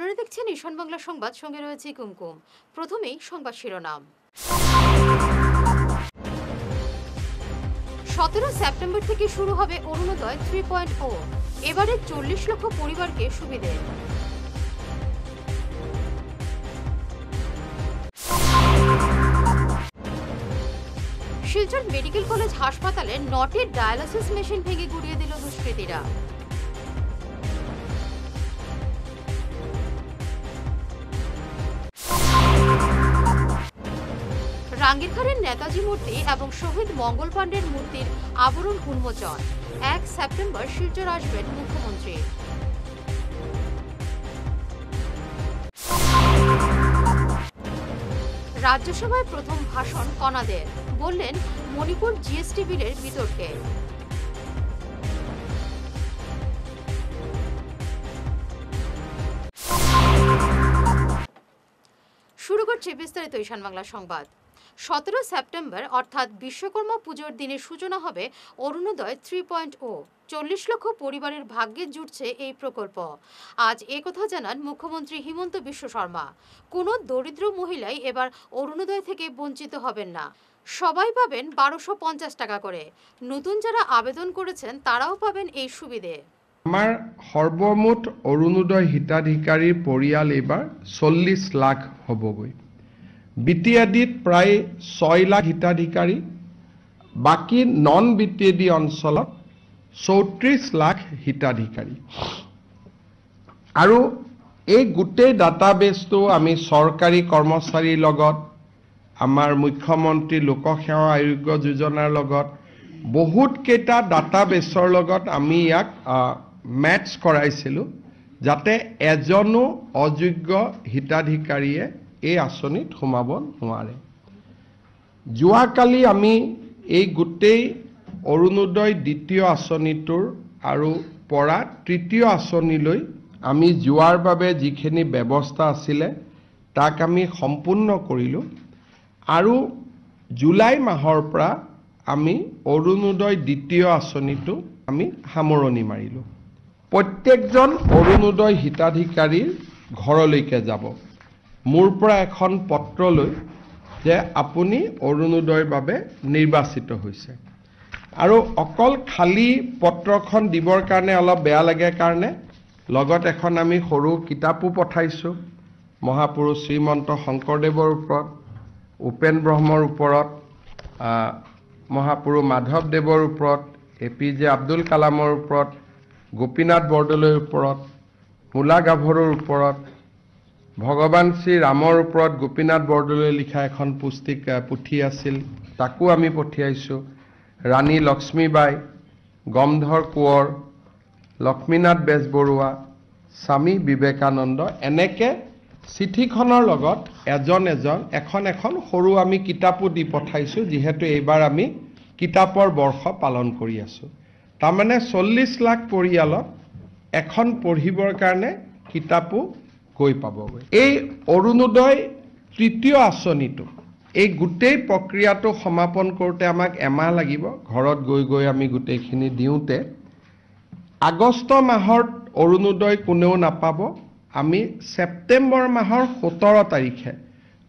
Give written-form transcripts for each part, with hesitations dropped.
আপনারা দেখছেন ঈশান বাংলা সংবাদ, সঙ্গে রয়েছে কুমকুম। প্রথমেই সংবাদ শিরোনাম। 17 সেপ্টেম্বর থেকে শুরু হবে অরুণোদয় 3.0। এবারে 40 লক্ষ পরিবারকে সুবিধে। শিলচর মেডিকেল কলেজ হাসপাতালে 9টি ডায়ালিসিস মেশিন ভেঙে গুড়িয়ে দিল দুষ্কৃতীরা। রাঙ্গিরখাড়ের নেতাজি মূর্তি এবং শহীদ মঙ্গল পাণ্ডের মূর্তির আবরণ উন্মোচন। 1 সেপ্টেম্বর শিলচর আসবেন মুখ্যমন্ত্রী। রাজ্যসভায় প্রথম ভাষণ কণাদের, বললেন মণিপুর জিএসটি বিলের বিতর্কে। শুরু করছে বিস্তারিত ঈশান বাংলা সংবাদ। 17 সেপ্টেম্বর অর্থাৎ বিশ্বকর্মা পুজোর দিনে সূচনা হবে অরুণোদয় 3.0। 40 লক্ষ পরিবারের ভাগ্যে জুটছে এই প্রকল্প। আজ একথা জানান মুখ্যমন্ত্রী হিমন্ত বিশ্ব শর্মা। কোনো দরিদ্র মহিলাই এবার অরুণোদয় থেকে বঞ্চিত হবেন না। সবাই পাবেন 1250 টাকা করে। নতুন যারা আবেদন করেছেন তারাও পাবেন এই সুবিধে। আমাৰ সৰ্বমুঠ অৰুণোদয় হিতাধিকাৰীৰ পৰিয়াল এইবাৰ 40 লাখ হ'বগৈ। বিটিএডিত প্ৰায় 6 লাখ হিতাধিকাৰী, বাকী নন বিটিএডি অঞ্চলত 34 লাখ হিতাধিকাৰী। আৰু এই গোটেই ডাটাবেছটো আমি চৰকাৰী কৰ্মচাৰীৰ লগত, আমাৰ মুখ্যমন্ত্ৰী লোকসেৱা আয়োগ যোজনাৰ লগত, বহুত কেইটা ডাটাবেছৰ লগত আমি ইয়াক মেটচ কৰাইছিলোঁ, যাতে এজনো অযোগ্য হিতাধিকাৰীয়ে এই আঁচনিত সোমাব নোৱাৰে। যোৱাকালি আমি এই গোটেই অৰুণোদয় দ্বিতীয় আঁচনিটোৰ আৰু পৰা তৃতীয় আঁচনিলৈ আমি যোৱাৰ বাবে যিখিনি ব্যৱস্থা আছিলে তাক আমি সম্পূৰ্ণ কৰিলোঁ। আৰু জুলাই মাহৰ পৰা আমি অৰুণোদয় দ্বিতীয় আঁচনিটো আমি সামৰণি মাৰিলোঁ। প্ৰত্যেকজন অৰুণোদয় হিতাধিকাৰীৰ ঘৰলৈকে যাব মোৰ পৰা এখন পত্ৰ লৈ যে আপুনি অৰুণোদয়ৰ বাবে নিৰ্বাচিত হৈছে। আৰু অকল খালী পত্ৰখন দিবৰ কাৰণে অলপ বেয়া লাগে কাৰণে লগত এখন আমি সৰু কিতাপো পঠাইছোঁ। মহাপুৰুষ শ্ৰীমন্ত শংকৰদেৱৰ ওপৰত, উপেন ব্ৰহ্মৰ ওপৰত, মহাপুৰুষ মাধৱদেৱৰ ওপৰত, APJ আব্দুল কালামৰ ওপৰত, গোপীনাথ বৰদলৈৰ ওপৰত, মূলা গাভৰুৰ ওপৰত, ভগৱান শ্ৰী ৰামৰ ওপৰত গোপীনাথ বৰদলৈ লিখা এখন পুথি আছিল, তাকো আমি পঠিয়াইছোঁ। ৰাণী লক্ষ্মীবাই, গমধৰ কোঁৱৰ, লক্ষ্মীনাথ বেজবৰুৱা, স্বামী বিবেকানন্দ, এনেকৈ চিঠিখনৰ লগত এজন এখন সৰু আমি কিতাপো দি পঠাইছোঁ, যিহেতু এইবাৰ আমি কিতাপৰ বৰ্ষ পালন কৰি আছোঁ। তাৰমানে 40 লাখ পৰিয়ালত এখন পঢ়িবৰ কাৰণে কিতাপো গৈ পাবগৈ। এই অৰুণোদয় তৃতীয় আঁচনিটো এই গোটেই প্ৰক্ৰিয়াটো সমাপন কৰোঁতে আমাক এমাহ লাগিব। ঘৰত গৈ আমি গোটেইখিনি দিওঁতে আগষ্ট মাহত অৰুণোদয় কোনেও নাপাব। আমি ছেপ্টেম্বৰ মাহৰ 17 তাৰিখে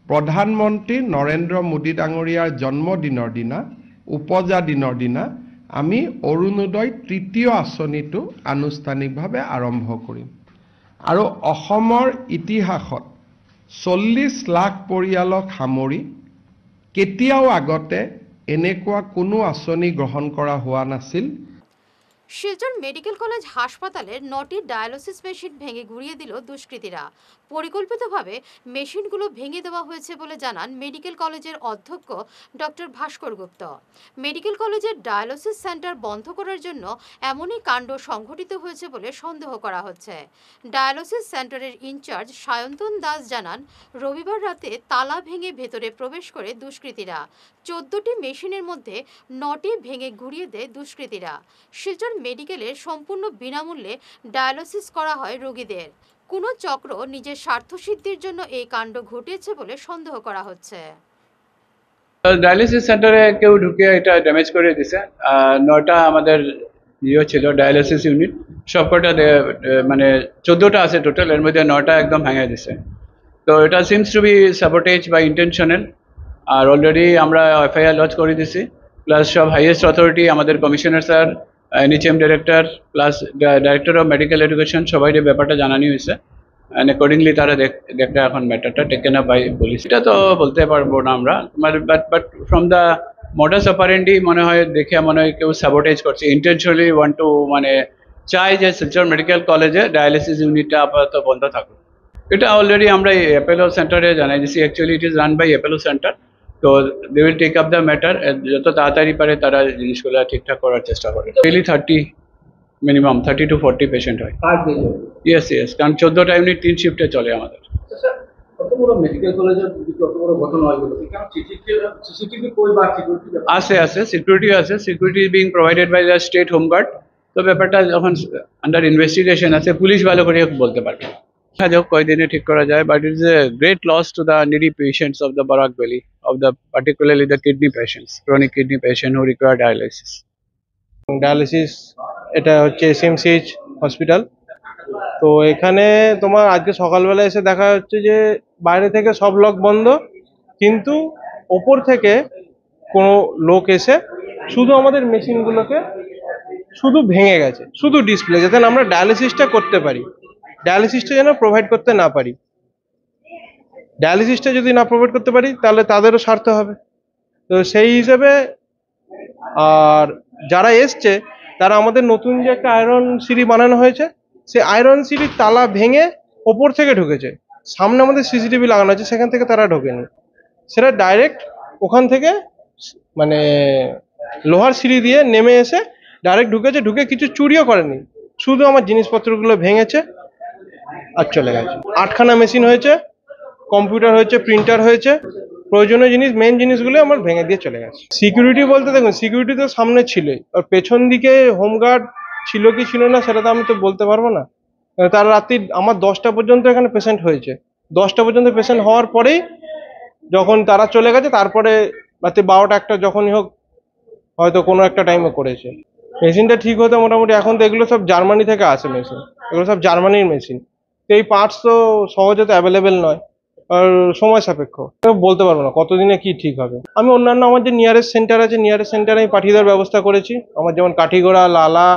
প্ৰধানমন্ত্ৰী নৰেন্দ্ৰ মোদী ডাঙৰীয়াৰ জন্মদিনৰ দিনা, উপজা দিনৰ দিনা আমি অৰুণোদয় তৃতীয় আঁচনিটো আনুষ্ঠানিকভাৱে আৰম্ভ কৰিম। আৰু অসমৰ ইতিহাসত 40 লাখ পৰিয়ালক সামৰি কেতিয়াও আগতে এনেকুৱা কোনো আঁচনি গ্ৰহণ কৰা হোৱা নাছিল। শিলচর মেডিকেল কলেজ হাসপাতালের 9টি ডায়ালিসিস মেশিন ভেঙে গুড়িয়ে দিল দুষ্কৃতীরা। পরিকল্পিতভাবে মেশিনগুলো ভেঙে দেওয়া হয়েছে বলে জানান মেডিকেল কলেজের অধ্যক্ষ ডক্টর ভাস্কর গুপ্ত। মেডিকেল কলেজের ডায়ালিসিস সেন্টার বন্ধ করার জন্য এমনই কাণ্ড সংঘটিত হয়েছে বলে সন্দেহ করা হচ্ছে। ডায়ালিসিস সেন্টারের ইনচার্জ সায়ন্তন দাস জানান, রবিবার রাতে তালা ভেঙে ভেতরে প্রবেশ করে দুষ্কৃতীরা 14টি মেশিনের মধ্যে 9টি ভেঙে গুড়িয়ে দেয় দুষ্কৃতীরা। শিলচর মেডিকেলের সম্পূর্ণ বিনামূল্যে ডায়ালিসিস করা হয় রোগীদের। কোনো চক্র নিজের স্বার্থসিদ্ধির জন্য এই কাণ্ড ঘটিয়েছে বলে সন্দেহ করা হচ্ছে। ডায়ালিসিস সেন্টারে কেউ ঢুকে এটা ড্যামেজ করে দিয়েছে। 9টা আমাদের ইয়ে ছিল ডায়ালিসিস ইউনিট, সবকটা মানে 14টা আছে টোটাল, এর মধ্যে 9টা একদম ভেঙে দিছে। তো এটা সিমস টু বি সাবোটেজ বা ইন্টেনশনাল। আর অলরেডি আমরা এফআইআর লঞ্চ করে দিছি, প্লাস সব হাইয়েস্ট অথরিটি, আমাদের commissioner sir, NHM director, plus director of medical education, সবাই ব্যাপারটা জানানো হয়েছে। অ্যান্ড অ্যাকর্ডিংলি তারা দেখতে এখন ম্যাটারটা টেকেন আপ বাই পুলিশ। এটা তো বলতে পারবো না আমরা, but from the modus operandi মনে হয় দেখে মনে হয় কেউ সাবোটেজ করছে, ইন্টেনশনালি ওয়ান্ট টু মানে চাই যে শিলচর মেডিকেল কলেজে ডায়ালিসিস ইউনিটটা আপাতত বন্ধ থাকুক। এটা অলরেডি আমরা অ্যাপেলো সেন্টারে জানাই দিছি, actually it is run by Apollo centre. তো they will take up the matter, যত তাড়াতাড়ি পারে তারা জিনিসগুলো ঠিকঠাক করার চেষ্টা করে। ডেইলি 30 মিনিমাম 30 to 40 পেশেন্ট হয়। ইয়েস, কারণ 14টা ইউনিট 3 শিফটে চলে আমাদের। আছে সিকিউরিটি আছে, security being provided by the state home guard. তো ব্যাপারটা যখন আন্ডার ইনভেস্টিগেশন আছে, পুলিশ ভালো করে বলতে পারবে। দেখা যাক কয়দিনে ঠিক করা যায়, but it is a great loss to the needy patients of the Barak valley, of the particularly the kidney patients, chronic kidney patient who require dialysis. Dialysis এটা হচ্ছে এসএমসিএইচ হসপিটাল। তো এখানে তোমার আজকে সকালবেলা এসে দেখা যাচ্ছে যে বাইরে থেকে সব লক বন্ধ, কিন্তু ওপর থেকে কোনো লোক এসে শুধু আমাদের মেশিনগুলোকে শুধু ভেঙে গেছে, শুধু ডিসপ্লে, যাতে আমরা ডায়ালিসিসটা করতে পারি, ডায়ালিসিসটা যেন প্রোভাইড করতে না পারি। ডায়ালিসিসটা যদি না প্রোভাইড করতে পারি তাহলে তাদেরও স্বার্থ হবে। তো সেই হিসেবে আর যারা এসছে তারা আমাদের নতুন যে একটা আয়রন সিঁড়ি বানানো হয়েছে, সেই আয়রন সিঁড়ির তালা ভেঙে ওপর থেকে ঢুকেছে। সামনে আমাদের সিসিটিভি লাগানো আছে, সেখান থেকে তারা ঢোকেনি, সেটা ডাইরেক্ট ওখান থেকে মানে লোহার সিঁড়ি দিয়ে নেমে এসে ডাইরেক্ট ঢুকেছে, ঢুকে কিছু চুরিও করেনি, শুধু আমার জিনিসপত্রগুলো ভেঙেছে আর চলে গেছে। 8খানা মেশিন হয়েছে, কম্পিউটার হয়েছে, প্রিন্টার হয়েছে, প্রয়োজনীয় জিনিস মেন জিনিসগুলো আমার ভেঙে দিয়ে চলে গেছে। সিকিউরিটি বলতে দেখুন, সিকিউরিটি তো সামনে ছিলই, আর পেছন দিকে হোমগার্ড ছিল কি ছিল না সেটা তো আমি তো বলতে পারবো না। তার রাত্রি আমার 10টা পর্যন্ত এখানে পেশেন্ট হয়েছে, 10টা পর্যন্ত পেশেন্ট হওয়ার পরেই যখন তারা চলে গেছে, তারপরে রাত্রি 12টা 1টা যখনই হোক হয়তো কোনো একটা টাইমে করেছে। মেশিনটা ঠিক হতে মোটামুটি, এখন তো এগুলো সব জার্মানি থেকে আসে মেশিন, এগুলো সব জার্মানির মেশিন, তো এই পার্টস তো সহজে তো অ্যাভেলেবেল নয়, আর সময় সাপেক্ষ, বলতে পারবো না কতদিনে কি ঠিক হবে। আমি অন্যান্য আমার যে নিয়ারেস্ট সেন্টার আছে, নিয়ারেস্ট সেন্টারে আমি পাঠিয়ে দেওয়ার ব্যবস্থা করেছি। আমার যেমন কাঠিগোড়া, লালা,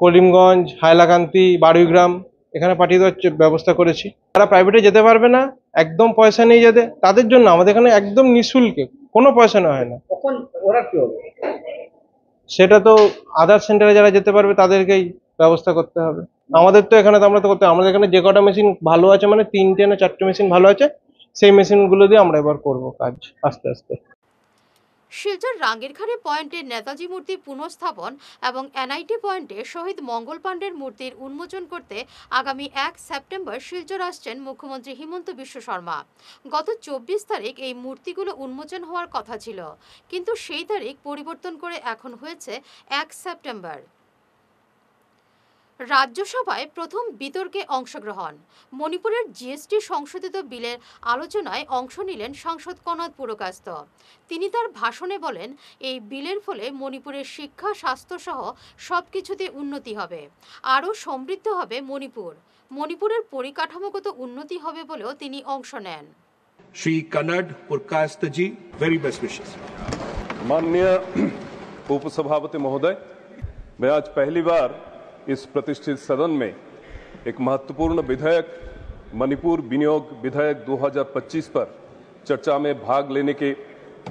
করিমগঞ্জ, হাইলাকান্দি, বারুইগ্রাম, এখানে পাঠিয়ে দেওয়ার ব্যবস্থা করেছি। যারা প্রাইভেটে যেতে পারবে না, একদম পয়সা নিয়ে যেতে, তাদের জন্য আমাদের এখানে একদম নিঃশুল্কে, কোনো পয়সা নেওয়া হয় না। ওরা কি হবে সেটা তো আদার সেন্টারে যারা যেতে পারবে তাদেরকেই ব্যবস্থা করতে হবে। আমাদের তো এখানে তো আমরা তো করতে, আমাদের এখানে যে কটা মেশিন ভালো আছে, মানে 3টে না 4টে মেশিন ভালো আছে, সেই মেশিনগুলো দিয়ে আমরা এবার করব কাজ আস্তে আস্তে। শিলচর রাঙ্গিরখাড়ি পয়েন্টে নেতাজি মূর্তি পুনঃস্থাপন এবং এনআইটি পয়েন্টে শহীদ মঙ্গল পাণ্ডের মূর্তির উন্মোচন করতে আগামী 1 সেপ্টেম্বর শিলচর আসছেন মুখ্যমন্ত্রী হিমন্ত বিশ্ব শর্মা। গত 24 তারিখ এই মূর্তিগুলো উন্মোচন হওয়ার কথা ছিল, কিন্তু সেই তারিখ পরিবর্তন করে এখন হয়েছে 1 সেপ্টেম্বর। রাজ্যসভায় প্রথম বিতর্কে অংশগ্রহণ। মণিপুরের জিএসটি সংশোধিত বিলের আলোচনায় অংশ নিলেন সাংসদ কনক পুরকায়স্থ। তিনি তার ভাষণে বলেন, এই বিলের ফলে মণিপুরের শিক্ষা, স্বাস্থ্য সহ সবকিছুতে উন্নতি হবে, আরও সমৃদ্ধ হবে মণিপুর। মণিপুরের পরিকাঠামোগত উন্নতি হবে বলেও তিনি অংশ নেন। श्री कन्नड़ पुरकायस्थ जी, वेरी बेस्ट विशेस। माननीय उपसभापति महोदय, मैं आज पहली बार इस प्रतिष्ठित सदन में एक महत्वपूर्ण विधेयक मणिपुर विनियोग विधेयक 2025 पर चर्चा में भाग लेने के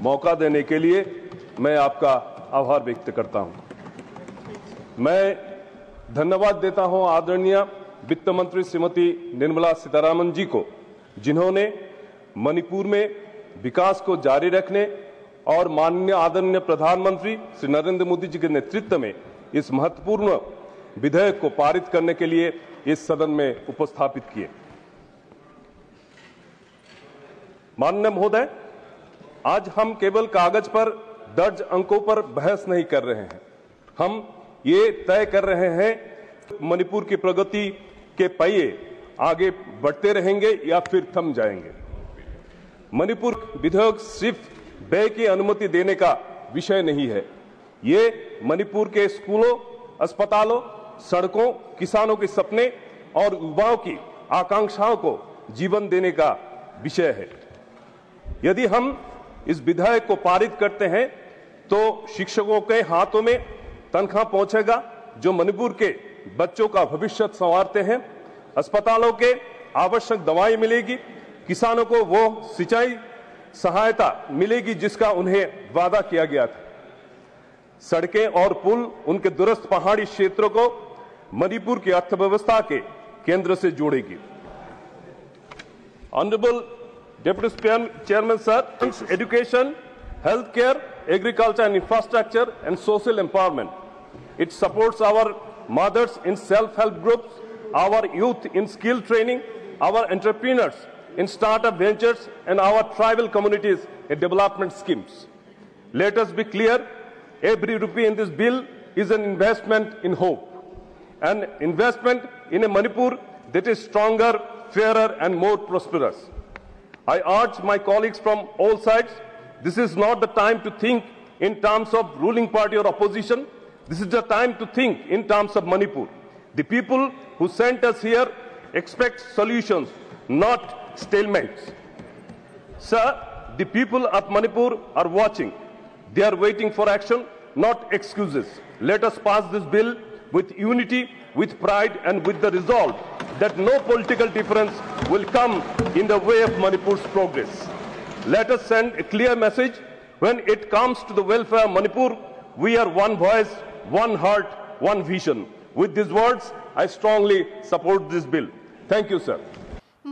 मौका देने के लिए मैं आपका आभार व्यक्त करता हूं। मैं धन्यवाद देता हूं आदरणीय वित्त मंत्री श्रीमती निर्मला सीतारामन जी को, जिन्होंने मणिपुर में विकास को जारी रखने और माननीय आदरणीय प्रधानमंत्री श्री नरेंद्र मोदी जी के नेतृत्व में इस महत्वपूर्ण विधेयक को पारित करने के लिए इस सदन में उपस्थापित किए। माननीय महोदय, आज हम केवल कागज पर दर्ज अंकों पर बहस नहीं कर रहे हैं, हम ये तय कर रहे हैं मणिपुर की प्रगति के पहिए आगे बढ़ते रहेंगे या फिर थम जाएंगे। मणिपुर विधेयक सिर्फ व्यय की अनुमति देने का विषय नहीं है, ये मणिपुर के स्कूलों अस्पतालों, सड़कों, किसानों के सपने और युवाओं की आकांक्षाओं को जीवन देने का विषय है। यदि हम इस विधेयक को पारित करते हैं तो शिक्षकों के हाथों में तनख्वाह पहुंचेगा जो मणिपुर के बच्चों का भविष्य संवारते हैं। अस्पतालों के आवश्यक दवाएं मिलेगी, किसानों को वो सिंचाई सहायता मिलेगी जिसका उन्हें वादा किया गया था। सड़कें और पुल उनके दूरस्थ पहाड़ी क्षेत्रों को मणिपुर की अर्थव्यवस्था के केंद्र से जोड़ेगी। Honourable Deputy Chairman Sir, education, healthcare, agriculture and infrastructure and social empowerment. It supports our mothers in self-help groups, our youth in skill training, our entrepreneurs in startup ventures and our tribal communities in development schemes. Let us be clear, every rupee in this bill is an investment in hope, an investment in a Manipur that is stronger, fairer and more prosperous. I urge my colleagues from all sides, this is not the time to think in terms of ruling party or opposition. This is the time to think in terms of Manipur. The people who sent us here expect solutions, not stalemates. Sir, the people of Manipur are watching. They are waiting for action, not excuses. Let us pass this bill with unity, with pride and with the resolve that no political difference will come in the way of Manipur's progress. Let us send a clear message when it comes to the welfare of Manipur. We are one voice, one heart, one vision. With these words, I strongly support this bill. Thank you, sir.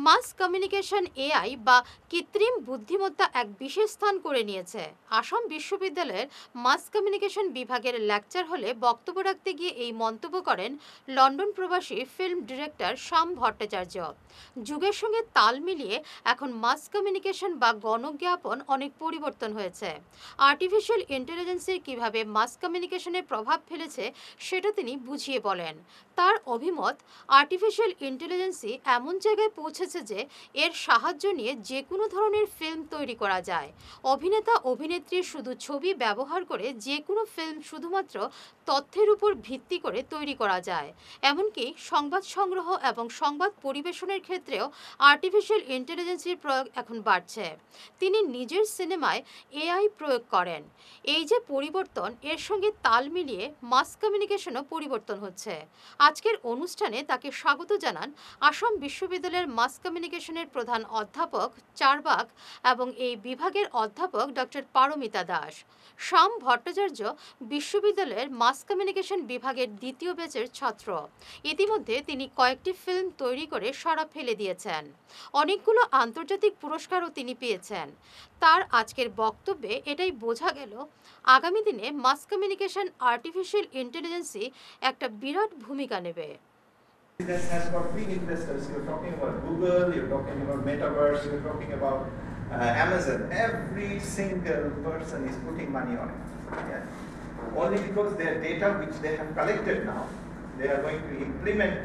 Mass communication AI বা কৃত্রিম বুদ্ধিমত্তা এক বিশেষ স্থান করে নিয়েছে। আসাম বিশ্ববিদ্যালয়ের মাস communication বিভাগের লেকচার হলে বক্তব্য রাখতে গিয়ে এই মন্তব্য করেন লন্ডন প্রবাসী ফিল্ম ডিরেক্টর শ্যাম ভট্টাচার্য। যুগের সঙ্গে তাল মিলিয়ে এখন মাস কমিউনিকেশন বা গণজ্ঞাপন অনেক পরিবর্তন হয়েছে। আর্টিফিশিয়াল ইন্টেলিজেন্সের কিভাবে মাস কমিউনিকেশনে প্রভাব ফেলেছে সেটা তিনি বুঝিয়ে বলেন। তার অভিমত, আর্টিফিশিয়াল ইন্টেলিজেন্সই এমন জায়গায় পৌঁছেছে যে এর সাহায্য নিয়ে যে কোনো ধরনের ফিল্ম তৈরি করা যায়। অভিনেতা অভিনেত্রীর শুধু ছবি ব্যবহার করে যে কোনো ফিল্ম শুধুমাত্র তথ্যের উপর ভিত্তি করে তৈরি করা যায়। এমনকি সংবাদ সংগ্রহ এবং সংবাদ পরিবেশনের ক্ষেত্রেও আর্টিফিশিয়াল ইন্টেলিজেন্সের প্রয়োগ এখন বাড়ছে। তিনি নিজের সিনেমায় এআই প্রয়োগ করেন। এই যে পরিবর্তন, এর সঙ্গে তাল মিলিয়ে মাস কমিউনিকেশনও পরিবর্তন হচ্ছে। আজকের অনুষ্ঠানে তাকে স্বাগত জানান আসাম বিশ্ববিদ্যালয়ের মাস কমিউনিকেশনের প্রধান অধ্যাপক চারবাক এবং এই বিভাগের অধ্যাপক ডক্টর পারমিতা দাস। শ্যাম ভট্টাচার্য বিশ্ববিদ্যালয়ের মাস কমিউনিকেশন বিভাগের দ্বিতীয় ব্যাচের ছাত্র। ইতিমধ্যে তিনি কয়েকটি ফিল্ম তৈরি করে সাড়া ফেলে দিয়েছেন। অনেকগুলো আন্তর্জাতিক পুরস্কারও তিনি পেয়েছেন। তার আজকের বক্তব্যে এটাই বোঝা গেল, আগামী দিনে মাস কমিউনিকেশন আর্টিফিশিয়াল ইন্টেলিজেন্সই একটা বিরাট ভূমিকা নেবে। Business has got big investors. You're talking about Google, you're talking about Metaverse, you're talking about Amazon. Every single person is putting money on it. Yeah? Only because their data which they have collected now, they are going to implement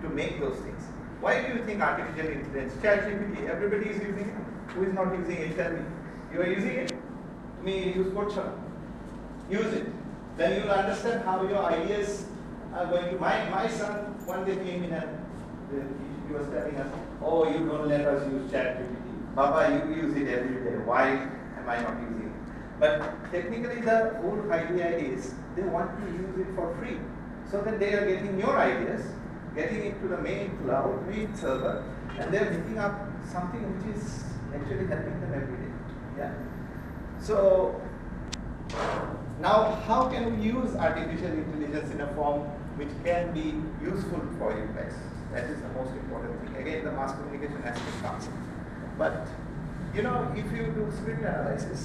to make those things. Why do you think artificial intelligence, ChatGPT, everybody is using it? Who is not using it? Tell me. You are using it? Me, use Photoshop. Use it. Then you will understand how your ideas are going to. My son one day came in and he was telling us, oh, you don't let us use ChatGPT. Baba, you use it every day. Why am I not using it? But technically the whole idea is they want to use it for free. So that they are getting your ideas, getting it to the main cloud, main server, and they are picking up something which is actually helping them every day. Yeah. So now how can we use artificial intelligence in a form which can be useful for you guys? That is the most important thing. Again, the mass communication aspect comes. But you know, if you do script analysis,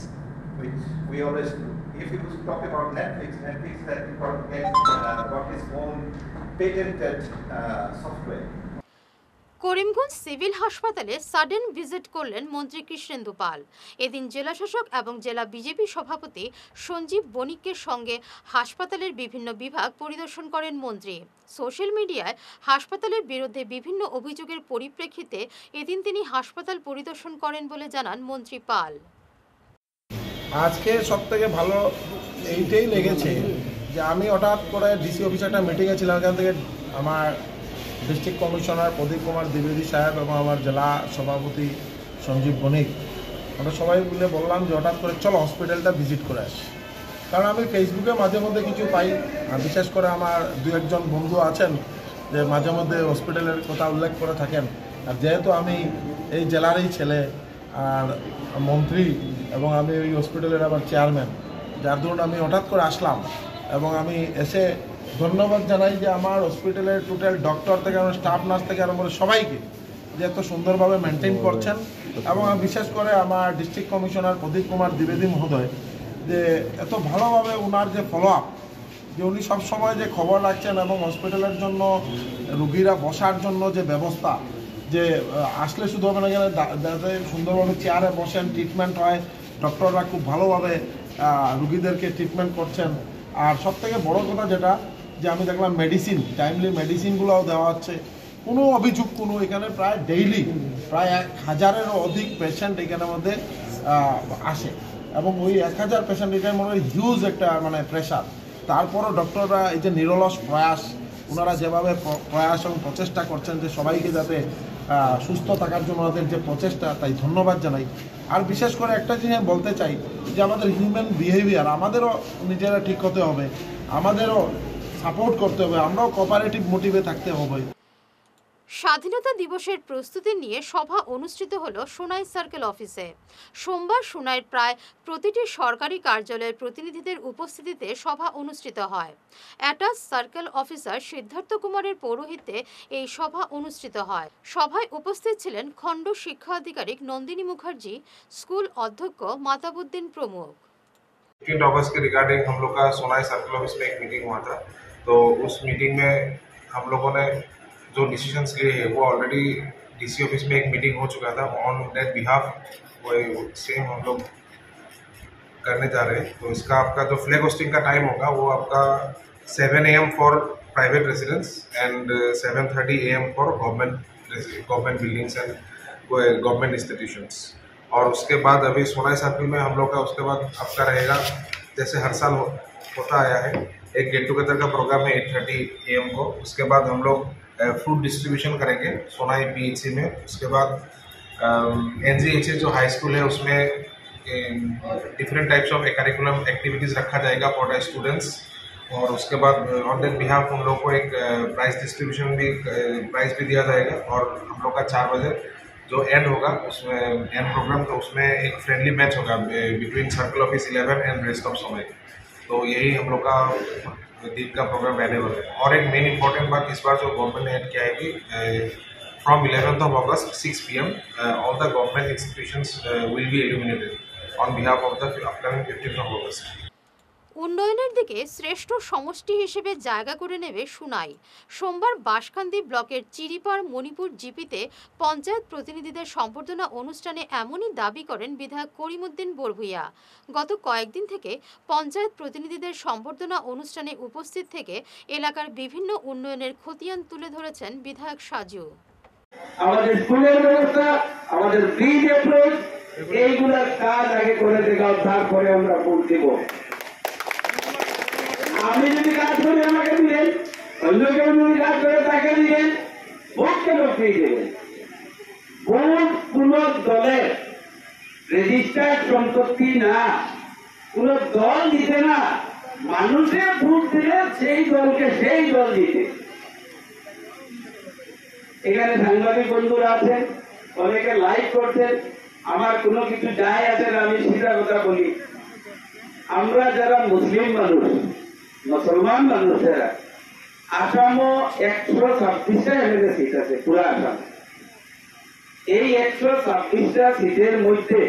which we always do, if you talk about Netflix that got its own patented software. Karimganj civil হাসপাতালে sudden visit করলেন মন্ত্রী কৃষ্ণেন্দু পাল। এদিন জেলাশাসক এবং জেলা BJP সভাপতি সঞ্জীব বণিকের সঙ্গে হাসপাতালের বিভিন্ন বিভাগ পরিদর্শন করেন মন্ত্রী। সোশ্যাল মিডিয়ায় হাসপাতালের বিরুদ্ধে বিভিন্ন অভিযোগের পরিপ্রেক্ষিতে এদিন তিনি হাসপাতাল পরিদর্শন করেন বলে জানান মন্ত্রী পাল। আজকে সব থেকে ভালো এইটাই লেগেছে যে আমি হঠাৎ করে ডিসি অফিসে একটা মিটিংয়ে ছিলাম, এখান থেকে আমার ডিস্ট্রিক্ট কমিশনার প্রদীপ কুমার দ্বিবেদী সাহেব এবং আমার জেলা সভাপতি সঞ্জীব বণিক, আমরা সবাই মিলে বললাম যে হঠাৎ করে চলো হসপিটালটা ভিজিট করে আসি। কারণ আমি ফেসবুকে মাঝে মধ্যে কিছু পাই, আর বিশেষ করে আমার দু একজন বন্ধু আছেন যে মাঝে মধ্যে হসপিটালের কথা উল্লেখ করে থাকেন। আর যেহেতু আমি এই জেলারই ছেলে আর মন্ত্রী এবং আমি ওই হসপিটালের আবার চেয়ারম্যান, যার দরুন আমি হঠাৎ করে আসলাম এবং আমি এসে ধন্যবাদ জানাই যে আমার হসপিটালের টোটাল ডক্টর থেকে আমার স্টাফ নার্স থেকে আরম্ভ করে সবাইকে যে এত সুন্দরভাবে মেনটেন করছেন, এবং বিশেষ করে আমার ডিস্ট্রিক্ট কমিশনার প্রদীপ কুমার দ্বিবেদী মহোদয় যে এত ভালোভাবে ওনার যে ফলো আপ, যে উনি সবসময় যে খবর রাখছেন এবং হসপিটালের জন্য রুগীরা বসার জন্য যে ব্যবস্থা, যে আসলে শুধু হবে না, যাতে সুন্দরভাবে চেয়ারে বসেন, ট্রিটমেন্ট হয়, ডক্টররা খুব ভালোভাবে রুগীদেরকে ট্রিটমেন্ট করছেন। আর সবথেকে বড় কথা যেটা, যে আমি দেখলাম মেডিসিন, টাইমলি মেডিসিনগুলোও দেওয়া হচ্ছে, কোনো অভিযোগ কোনো, এখানে প্রায় ডেইলি প্রায় 1000-এরও অধিক পেশেন্ট এখানের মধ্যে আসে, এবং ওই 1000 পেশেন্ট এটার মনে হয় হিউজ একটা মানে প্রেশার। তারপরও ডক্টররা এই যে নিরলস প্রয়াস, ওনারা যেভাবে প্রয়াস এবং প্রচেষ্টা করছেন যে সবাইকে যাতে সুস্থ থাকার জন্য ওনাদের যে প্রচেষ্টা, তাই ধন্যবাদ জানাই। আর বিশেষ করে একটা জিনিস বলতে চাই যে আমাদের হিউম্যান বিহেভিয়ার আমাদেরও নিজেরা ঠিক হতে হবে, আমাদেরও সাপোর্ট করতে হবে, আমরাও কোঅপারেটিভ মোটিভে থাকতে হবে। স্বাধীনতা দিবসের প্রস্তুতি নিয়ে সভা অনুষ্ঠিত হলো সোনাই সার্কেল অফিসে। সোমবার সোনাইয়ের প্রায় প্রতিটি সরকারি কার্যালয়ের প্রতিনিধিদের উপস্থিতিতে সভা অনুষ্ঠিত হয়। অ্যাটাচ সার্কেল অফিসার সিদ্ধার্থ কুমারের পৌরোহিত্যে এই সভা অনুষ্ঠিত হয়। সভায় উপস্থিত ছিলেন খণ্ড শিক্ষা আধিকারিক নন্দিনী মুখার্জি, স্কুল অধ্যক্ষ মাতাবুদ্দিন প্রমুখ। 15 अगस्त के रिगार्डिंग हम लोग का सोनाई सर्कल ऑफिस में एक मीटिंग हुआ था, तो उस मीटिंग में हम लोगों ने जो डिसीजंस लिए हैं वो ऑलरेडी डीसी ऑफिस में एक मीटिंग हो चुका था। ऑन दैट बिहाफ वो सेम हम लोग करने जा रहे हैं। तो इसका आपका जो फ्लैग होस्टिंग का टाइम होगा वो आपका 7 AM for private residence and 7:30 AM for government buildings and government institutions. और उसके बाद अभी सोनाई सर्कल में हम लोग का उसके बाद आपका रहेगा, जैसे हर साल होता आया है, एक गेट टुगेदर का प्रोग्राम है 8:30 AM को। उसके बाद हम लोग फ्रूट डिस्ट्रीब्यूशन करेंगे सोनाई PHC में। उसके बाद NGHS जो हाई स्कूल है उसमें different types of curriculum activities रखा जाएगा फॉर द स्टूडेंट्स। और उसके बाद ऑन दैट बिहाफ हम लोग को एक प्राइज डिस्ट्रीब्यूशन भी दिया जाएगा। और हम लोग का 4 बजे जो एंड होगा उसमें एंड प्रोग्राम, तो उसमें एक फ्रेंडली मैच होगा between circle office 11 and rest of Sonai. तो यही हम लोग का दिन का प्रोग्राम रहने वाला है। और एक मेन इंपॉर्टेंट बात इस बार जो गवर्नमेंट ने ऐड किया है कि from 11th of August 6 PM all the government institutions will be illuminated on behalf of the upcoming 15th of August. উন্নয়নের দিকে শ্রেষ্ঠ সমষ্টি হিসেবে জায়গা করে নেবে সোনাই। সোমবার বাঁশকান্দি ব্লকের চিরিপাড় মণিপুর জিপিতে পঞ্চায়েত প্রতিনিধিদের সম্বর্ধনা অনুষ্ঠানে এমনই দাবি করেন বিধায়ক করিমউদ্দিন বরভূইয়া। গত কয়েকদিন থেকে পঞ্চায়েত প্রতিনিধিদের সম্বর্ধনা অনুষ্ঠানে উপস্থিত থেকে এলাকার বিভিন্ন উন্নয়নের খতিয়ান তুলে ধরেছেন বিধায়ক সাজু। আমাদের স্কুলের ব্যবস্থা, আমাদের ব্রিজ অ্যাপ্রোচ, এইগুলোর কাজ আগে করে দেওয়া, তারপরে আমরা ভোট দেব। আমি যদি কাজ করি আমাকে দিলেন, অন্য কেউ যদি কাজ করে তাকে দিলেন, ভোট কেন ফিরে দেবেন? ভোট কোন দলের রেজিস্টার্ড সম্পত্তি না, কোন দল দিতে না, মানুষের ভোট দিলে সেই দলকে সেই দল দিতে। এখানে সাংবাদিক বন্ধুরা আছেন, অনেকে লাইক করছেন, আমার কোনো কিছু যায় আসে না, আমি সিধা কথা বলি। আমরা যারা মুসলিম মানুষ, মুসলমান মানুষেরা, আসামও 126টা MLA সিট আছে পুরা আসাম। এই 126টা সিটের মধ্যে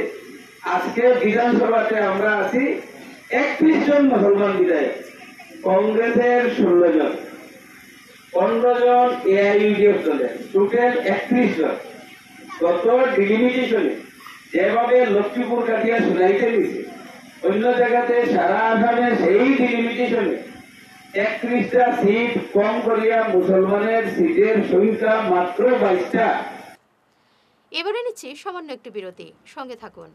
আজকে বিধানসভাতে আমরা আছি 31 জন মুসলমান বিধায়ক, কংগ্রেসের 16 জন, 15 জন AIUDF দলের, টোটাল 31 জন। গত ডিলিমিটেশনে যেভাবে লক্ষ্মীপুর কাটিয়া সোনাইতে নিছে, অন্য জায়গাতে সারা আসামে সেই ডিলিমিটেশনে 31টা সিট কম করিয়া মুসলমানের সিটের সংখ্যা মাত্র 22টা। এবারে নিচ্ছি সামান্য একটু বিরতি, সঙ্গে থাকুন।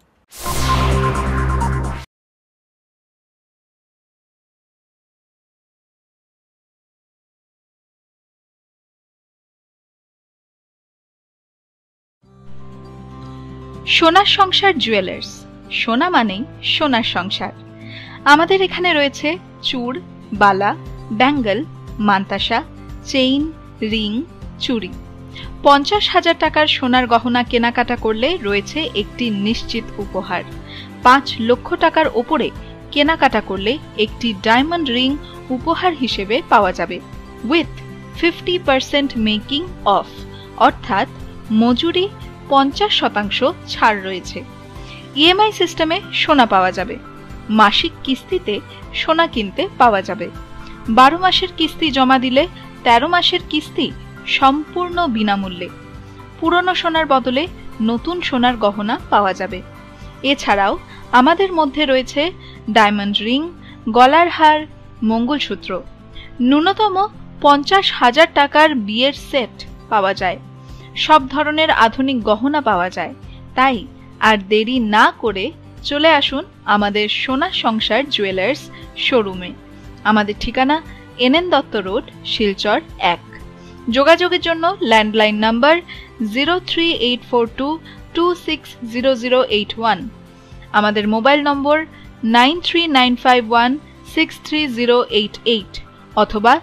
সোনার সংসার জুয়েলার্স, সোনা মানেই সোনার সংসার। আমাদের এখানে রয়েছে চূড়, বালা, ব্যাঙ্গল, মান্তাসা, চেইন, রিং, চুড়ি। 50,000 টাকার সোনার গহনা কেনাকাটা করলে রয়েছে একটি নিশ্চিত উপহার। 5 লক্ষ টাকার ওপরে কেনাকাটা করলে একটি ডায়মন্ড রিং উপহার হিসেবে পাওয়া যাবে উইথ 50% মেকিং অফ, অর্থাৎ মজুরি 50% ছাড় রয়েছে। ইএমআই সিস্টেমে সোনা পাওয়া যাবে। মাসিক কিস্তিতে সোনা কিনতে পাওয়া যাবে। 12 মাসের কিস্তি জমা দিলে 13 মাসের কিস্তি সম্পূর্ণ বিনামূল্যে। পুরনো সোনার বদলে নতুন সোনার গহনা পাওয়া যাবে। এছাড়াও আমাদের মধ্যে রয়েছে ডায়মন্ড রিং, গলার হার, মঙ্গলসূত্র। ন্যূনতম 50,000 টাকার বিয়ের সেট পাওয়া যায়। সব ধরনের আধুনিক গহনা পাওয়া যায়। তাই আর দেরি না করে চলে আসুন আমাদের সোনা সংসার জুয়েলার্স শোরুমে। আমাদের ঠিকানা NN দত্ত রোড, শিলচর 1। যোগাযোগের জন্য ল্যান্ডলাইন নাম্বার 03842260081, আমাদের মোবাইল নম্বর 9395163088 অথবা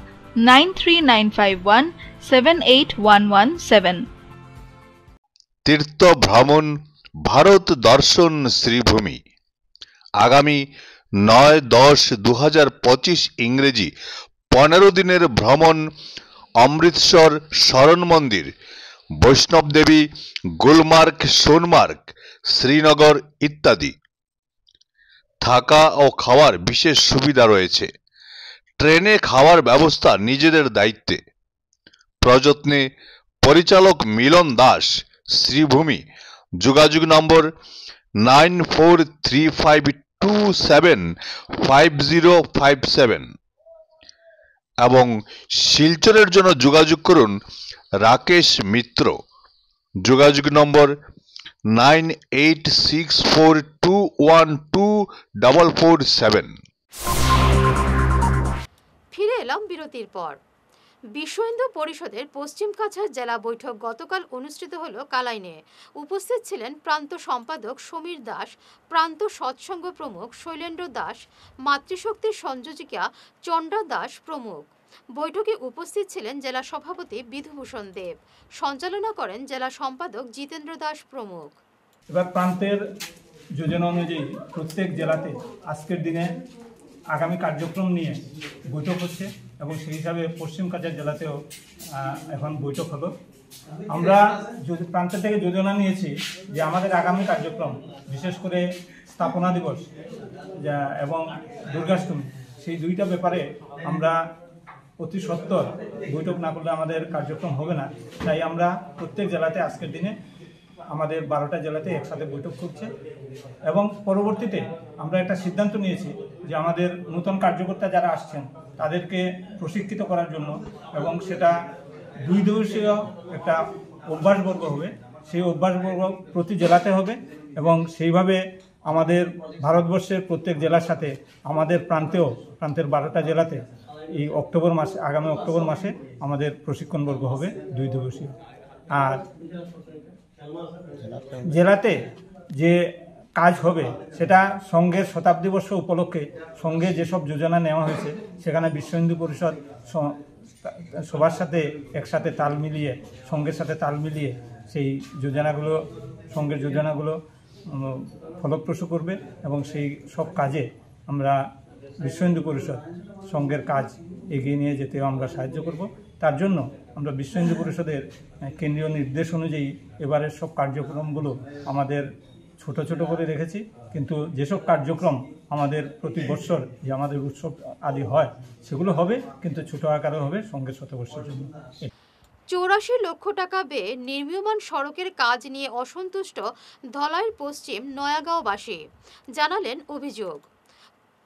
9395178117। তীর্থ ভ্রমণ ভারত দর্শন শ্রীভূমি আগামী 9-10-2025 ইংরেজি 15 দিনের ভ্রমণ অমৃতসর শরণ মন্দির, বৈষ্ণব দেবী, গুলমার্গ, সোনমার্গ, শ্রীনগর ইত্যাদি। থাকা ও খাওয়ার বিশেষ সুবিধা রয়েছে। ট্রেনে খাওয়ার ব্যবস্থা নিজেদের দায়িত্বে। প্রযত্নে পরিচালক মিলন দাস, শ্রীভূমি। যোগাযোগ নম্বর 9435275057 এবং শিলচরের জন্য যোগাযোগ করুন রাকেশ মিত্র। যোগাযোগ নম্বর 9864212447। ফিরে এলাম বিরতির পর। বিশ্ব হিন্দু পরিষদের পশ্চিম কাছাড় জেলা বৈঠক গতকাল অনুষ্ঠিত হলো কালাইনে। উপস্থিত ছিলেন প্রান্ত সম্পাদক সমীর দাস, প্রান্ত সৎসঙ্গ প্রমুখ শৈলেন্দ্র দাস, মাতৃশক্তির সংযোজিকা চন্দ্রা দাস প্রমুখ। বৈঠকে উপস্থিত ছিলেন জেলা সভাপতি বিধুভূষণ দেব, সঞ্চালনা করেন জেলা সম্পাদক জিতেন্দ্র দাস প্রমুখ। এবার প্রান্তের যোজনা অনুযায়ী প্রত্যেক জেলাতে আজকের দিনে আগামী কার্যক্রম নিয়ে বৈঠক হচ্ছে এবং সেই হিসাবে পশ্চিম কাছাড় জেলাতেও এখন বৈঠক হলো। আমরা প্রান্তের থেকে যোজনা নিয়েছি যে আমাদের আগামী কার্যক্রম, বিশেষ করে স্থাপনা দিবস এবং দুর্গাষ্টমী, সেই দুইটা ব্যাপারে আমরা অতি সত্বর বৈঠক না করলে আমাদের কার্যক্রম হবে না। তাই আমরা প্রত্যেক জেলাতে আজকের দিনে আমাদের 12টা জেলাতে একসাথে বৈঠক করছে এবং পরবর্তীতে আমরা একটা সিদ্ধান্ত নিয়েছি যে আমাদের নতুন কার্যকর্তা যারা আসছেন তাদেরকে প্রশিক্ষিত করার জন্য, এবং সেটা 2 দিবসীয় একটা অভ্যাসবর্গ হবে। সেই অভ্যাসবর্গ প্রতি জেলাতে হবে এবং সেইভাবে আমাদের ভারতবর্ষের প্রত্যেক জেলার সাথে আমাদের প্রান্তের 12টা জেলাতে এই অক্টোবর মাসে, আগামী অক্টোবর মাসে আমাদের প্রশিক্ষণবর্গ হবে 2 দিবসীয়। আর জেলাতে যে কাজ হবে সেটা সংঘের শতাব্দী বর্ষ উপলক্ষে সংঘে যেসব যোজনা নেওয়া হয়েছে সেখানে বিশ্ব হিন্দু পরিষদ সবার সাথে একসাথে তাল মিলিয়ে, সংঘের সাথে তাল মিলিয়ে সেই যোজনাগুলো, সংঘের যোজনাগুলো ফলপ্রসূ করবে এবং সেই সব কাজে আমরা বিশ্ব হিন্দু পরিষদ সংঘের কাজ এগিয়ে নিয়ে যেতে আমরা সাহায্য করব। তার জন্য আমরা বিশ্ব হিন্দু পরিষদের কেন্দ্রীয় নির্দেশ অনুযায়ী এবারের সব কার্যক্রমগুলো আমাদের ছোট ছোট করে রেখেছি, কিন্তু যেসব কার্যক্রম আমাদের প্রতি বছর যে আমাদের উৎসব আদি হয় সেগুলো হবে, কিন্তু ছোট আকারে হবে সংঘের শতবর্ষের জন্য। 84 লক্ষ টাকা ব্যয়ে নির্মীয়মান সড়কের কাজ নিয়ে অসন্তুষ্ট ধলাই পশ্চিম নয়াগাঁওবাসী, জানালেন অভিযোগ।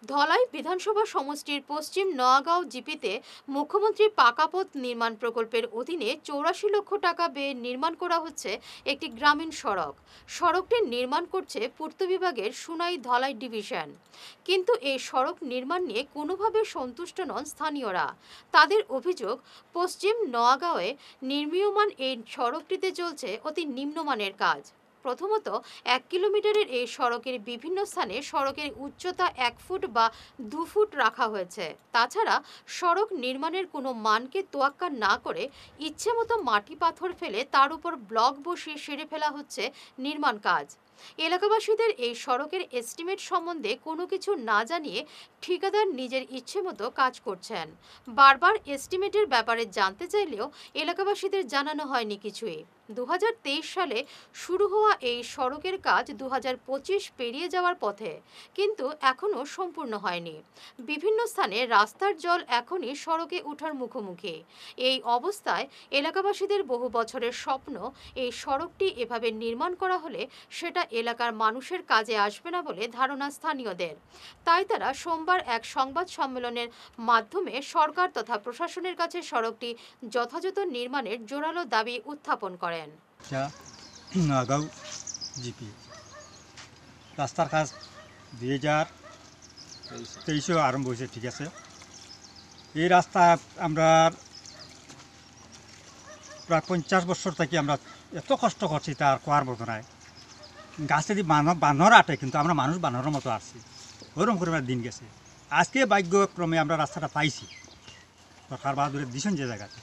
ধলাই বিধানসভা সমষ্টির পশ্চিম নয়াগাঁও জিপিতে মুখ্যমন্ত্রীর পাকা পথ নির্মাণ প্রকল্পের অধীনে 84 লক্ষ টাকা ব্যয়ে নির্মাণ করা হচ্ছে একটি গ্রামীণ সড়ক। সড়কটি নির্মাণ করছে পূর্ত বিভাগের সুনাই ধলাই ডিভিশন। কিন্তু এই সড়ক নির্মাণ নিয়ে কোনোভাবে সন্তুষ্ট নন স্থানীয়রা। তাদের অভিযোগ, পশ্চিম নয়াগাঁওয়ে নির্মীয়মান এই সড়কটিতে চলছে অতি নিম্নমানের কাজ। প্রথমত 1 কিলোমিটারের এই সড়কের বিভিন্ন স্থানে সড়কের উচ্চতা 1 ফুট বা 2 ফুট রাখা হয়েছে। তাছাড়া সড়ক নির্মাণের কোনো মানকে তোয়াক্কা না করে ইচ্ছেমতো মাটি পাথর ফেলে তার উপর ব্লক বসিয়ে সেরে ফেলা হচ্ছে নির্মাণ কাজ। এলাকাবাসীদের এই সড়কের এস্টিমেট সম্বন্ধে কোনো কিছু না জানিয়ে ঠিকাদার নিজের ইচ্ছে মতো কাজ করছেন। বারবার এস্টিমেটের ব্যাপারে জানতে চাইলেও এলাকাবাসীদের জানানো হয়নি কিছুই। 2023 সালে শুরু হওয়া এই সড়কের কাজ 2025 পেরিয়ে যাওয়ার পথে, কিন্তু এখনও সম্পূর্ণ হয়নি। বিভিন্ন স্থানে রাস্তার জল এখনই সড়কে ওঠার মুখোমুখি। এই অবস্থায় এলাকাবাসীদের বহু বছরের স্বপ্ন এই সড়কটি এভাবে নির্মাণ করা হলে সেটা এলাকার মানুষের কাজে আসবে না বলে ধারণা স্থানীয়দের। তাই তারা সোমবার এক সংবাদ সম্মেলনের মাধ্যমে সরকার তথা প্রশাসনের কাছে সড়কটি যথাযথ নির্মাণের জোরালো দাবি উত্থাপন করেন। নগাঁও জিপি রাস্তার কাজ 2023 আরম্ভ হয়েছে, ঠিক আছে। এই রাস্তা আমরা প্রায় 50 বছর থেকে আমরা এত কষ্ট করছি তার কোয়ার মতো নাই। গাছে যদি বানর আটে, কিন্তু আমরা মানুষ বানরের মতো আসছি, ওরকম করে আমরা দিন গেছে। আজকে ভাগ্যক্রমে আমরা রাস্তাটা পাইছি, সরকার বাহাদুরে দিছেন যে জায়গাতে।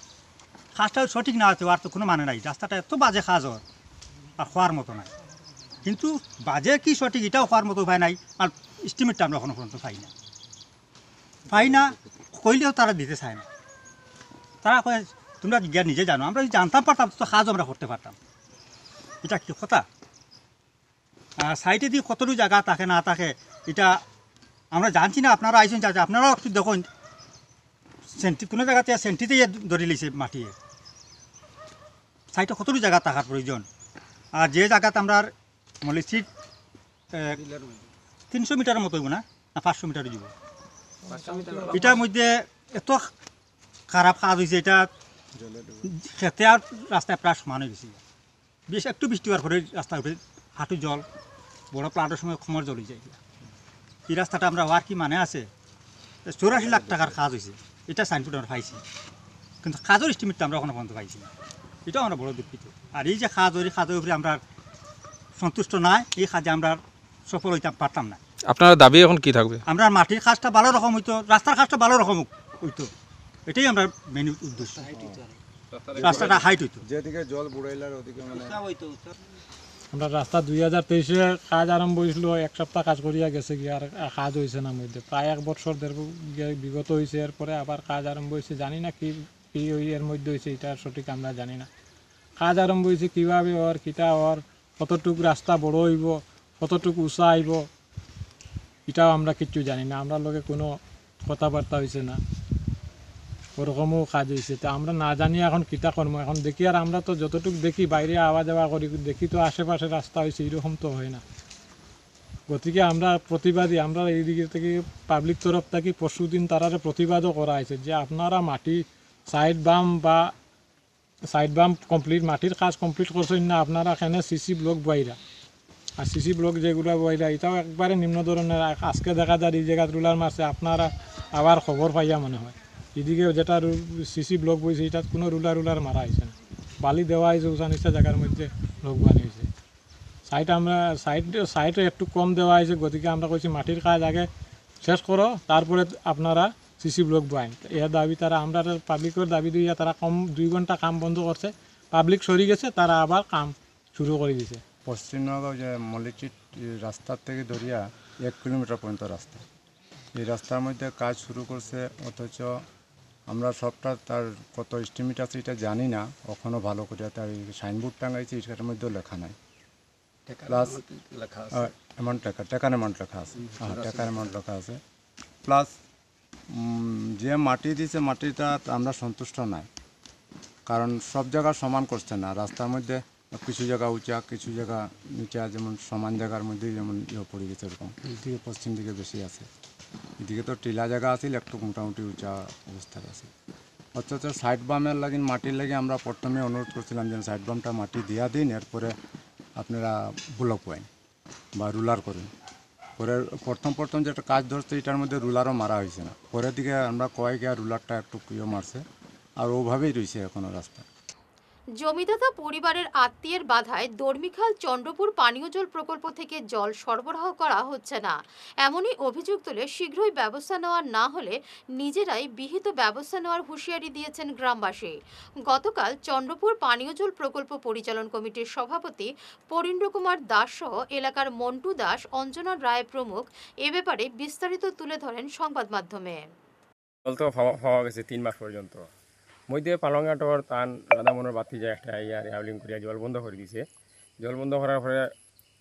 কাজটাও সঠিক না আছে, আর তো কোনো মানে নাই। রাস্তাটা এত বাজে কাজ হয় আর হওয়ার মতো নাই। কিন্তু বাজে কি সঠিক এটাও হওয়ার মতো উপায় নাই। আর এস্টিমেটটা আমরা এখনো পর্যন্ত পাই না, কইলেও তারা দিতে চায় না। তারা কয় তোমরা জ্ঞান নিজে জানো। আমরা যদি জানতাম পারতাম তো কাজও আমরা করতে পারতাম। এটা কি কথা? আর সাইডে দিয়ে কতটুকু জায়গা থাকে না থাকে এটা আমরা জানছি না। আপনারা আইসেন, চাচা আপনারাও একটু দেখুন, কোনো জায়গাতে সেন্টিতে ধরে লিছে মাটিয়ে। সাইডে কতটুকু জায়গা থাকার প্রয়োজন। আর যে জায়গাতে আমরা মলিসিট 300 মিটারের মতো হইব না 500 মিটার যাব। এটার মধ্যে এত খারাপ কাজ হয়েছে, এটা খেতে আর রাস্তায় প্রায় সমান হয়ে গেছে। বেশ একটু বৃষ্টি হওয়ার পরে রাস্তার উপরে হাঁটু জল, বড় প্লান্টের সময় খমর জল হয়ে যায়। এই রাস্তাটা আমরা হওয়ার কি মানে আছে? 84 লাখ টাকার কাজ হয়েছে, এটা সাইনবোর্ড আমরা পাইছি, কিন্তু কাজের এস্টিমেটটা আমরা এখনো পর্যন্ত পাইছি না। এটাও আমরা বড় দুঃখিত। আর এই যে কাজ, ওই কাজের উপরে আমরা সন্তুষ্ট নয়, এই কাজে আমরা সফল হইতে পারতাম না। আপনার দাবি এখন কি থাকবে? আমরা মাটির কাজটা ভালো রকম হইতো, রাস্তার কাজটা ভালো রকম হইতো, এটাই আমরা মেন উদ্দেশ্য। রাস্তাটা হাইট হইতো, যেদিকে জল বুড়াইলার ওদিকে মানে আমরা রাস্তা 2023-এ কাজ আরম্ভ হয়েছিল, 1 সপ্তাহ কাজ করিয়া গেছে গিয়ে, আর কাজ হয়েছে না। মধ্যে প্রায় 1 বছর বিগত হয়েছে, এরপরে আবার কাজ আরম্ভ হয়েছে। জানি না কি এর মধ্যে হয়েছে, এটা সঠিক আমরা জানি না। কাজ আরম্ভ হয়েছে কীভাবে ওর কিটা ওর কতটুকু রাস্তা বড় হইব, কতটুকু উঁচা আইব, এটাও আমরা কিচ্ছু জানি না। আমরা লোকে কোনো কথাবার্তা হয়েছে না, ওরকমও কাজ হয়েছে। তো আমরা না জানি এখন কিতা কর্ম এখন দেখি। আর আমরা তো যতটুকু দেখি বাইরে আওয়া যাওয়া করি, দেখি তো আশেপাশে রাস্তা হয়েছে, এরকম তো হয় না। গতিকে আমরা প্রতিবাদী। আমরা এই দিকে থেকে পাবলিক তরফ থেকে পরশুদিন তারারে প্রতিবাদও করা হয়েছে যে আপনারা মাটি সাইড বাম কমপ্লিট, মাটির কাজ কমপ্লিট করছেন না, আপনারা এখানে সিসি ব্লক বইরা। আর সিসি ব্লক যেগুলো বইরা এটাও একবারে নিম্ন ধরনের। আজকে দেখা যায় এই জায়গায় রুলার মারছে, আপনারা আবার খবর পাইয়া মনে হয়। এদিকে যেটা সিসি ব্লক বইছে এটাত কোনো রুলার মারা হয়েছে না, বালি দেওয়া হয়েছে উঁচা নিচা জায়গার মধ্যে ব্লক বানিয়েছে। সাইডে একটু কম দেওয়া হয়েছে। গতিকে আমরা কইছি মাটির কাজ আগে শেষ করো, তারপরে আপনারা সিসি ব্লক বাইন। এর দাবি তারা, আমরা পাবলিকের দাবি দিয়া তারা 2 ঘন্টা কাম বন্ধ করছে, পাবলিক সরি গেছে, তারা আবার কাম শুরু করে দিছে। পশ্চিম নগাঁও যে মল্লিচিট রাস্তার থেকে ধরিয়া 1 কিলোমিটার পর্যন্ত রাস্তা, এই রাস্তার মধ্যে কাজ শুরু করছে, অথচ আমরা সবটা তার কত এস্টিমেট আছে এটা জানি না। কখনো ভালো করে তার সাইনবোর্ড টাঙাইছে, এটার মধ্যেও লেখা নাই। প্লাস অ্যামাউন্ট টাকার অ্যামাউন্ট লেখা আছে, হ্যাঁ টাকার অ্যামাউন্ট লেখা আছে। প্লাস যে মাটি দিয়েছে মাটিটা আমরা সন্তুষ্ট নাই, কারণ সব জায়গা সমান করছে না। রাস্তার মধ্যে কিছু জায়গা উঁচা, কিছু জায়গা নিচা, যেমন সমান জায়গার মধ্যে যেমন পড়ে গেছে এরকম। এদিকে পশ্চিম দিকে বেশি আছে, এদিকে তো টিলা জায়গা আছে, একটু মোটামুটি উঁচা অবস্থায় আছে। অথচ সাইড বামের লাগিন মাটির লাগে আমরা প্রথমে অনুরোধ করছিলাম যে সাইড বামটা মাটি দিয়া দিন, এরপরে আপনারা ব্লক ওয়াইন বা রুলার করেন। পরে প্রথম যেটা কাজ ধরছে এটার মধ্যে রুলারও মারা হয়েছে না, পরের দিকে আমরা কয়েক রুলারটা একটু মারছে, আর ওভাবেই রয়েছে এখনও রাস্তা। জমিদাতা পরিবারের আত্মীয়ের বাধায় দর্মিখাল চন্দ্রপুর পানীয় জল প্রকল্প থেকে জল সরবরাহ করা হচ্ছে না, এমনই অভিযোগ তুলে শীঘ্রই ব্যবস্থা নেওয়া না হলে নিজেরাই বিহিত ব্যবস্থা নেওয়ার হুঁশিয়ারি দিয়েছেন গ্রামবাসী। গতকাল চন্দ্রপুর পানীয় জল প্রকল্প পরিচালন কমিটির সভাপতি পরীন্দ্র কুমার দাস সহ এলাকার মন্টু দাস, অঞ্জনা রায় প্রমুখ এ ব্যাপারে বিস্তারিত তুলে ধরেন সংবাদ মাধ্যমে। জল তো পাওয়া গেছে 3 মাস পর্যন্ত, মধ্যে পালংঘাটর তান রাধামনের বাতি যায় একটা হাউলিং করিয়া জল বন্ধ করে দিছে। জল বন্ধ করার পরে